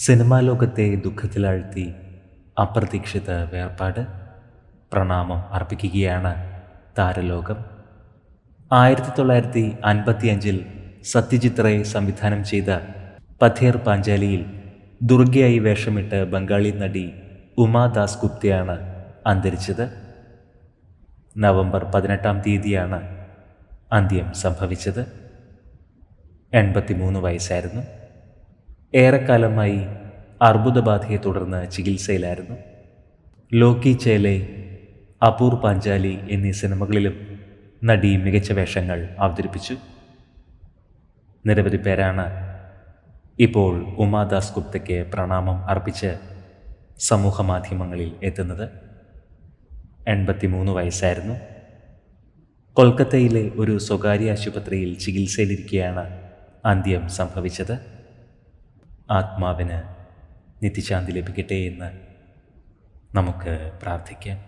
Cinema ലോകത്തെ ദുഃഖത്തിലാഴ്ത്തി അപ്രതീക്ഷിത വേർപാട്. പ്രണാമം അർപ്പിക്കുകയാണ് താരലോകം. 1955 സത്യജിത് റേ സംവിധാനം ചെയ്ത പഥേർ പാഞ്ചാലിയിൽ ദുർഗയായി വേഷമിട്ട് ബംഗാളി നടി ഉമാ ദാസ് ഗുപ്തയാണ് അന്തരിച്ചത്. നവംബർ 18 അന്ത്യം സംഭവിച്ചത്. 83 വയസ്സായിരുന്നു. ഏറെക്കാലമായി അർബുദബാധയെ തുടർന്ന് ചികിത്സയിലായിരുന്നു. ലോക്കി ചേലെ, അപൂർ പാഞ്ചാലി എന്നീ സിനിമകളിലും നടി മികച്ച വേഷങ്ങൾ അവതരിപ്പിച്ചു. നിരവധി പേരാണ് ഇപ്പോൾ ഉമാ ദാസ് ഗുപ്തയ്ക്ക് പ്രണാമം അർപ്പിച്ച് സമൂഹ മാധ്യമങ്ങളിൽ എത്തുന്നത്. 83 വയസ്സായിരുന്നു. കൊൽക്കത്തയിലെ ഒരു സ്വകാര്യ ആശുപത്രിയിൽ ചികിത്സയിലിരിക്കെയാണ് അന്ത്യം സംഭവിച്ചത്. ആത്മാവിന് നിത്യശാന്തി ലഭിക്കട്ടെ എന്ന് നമുക്ക് പ്രാർത്ഥിക്കാം.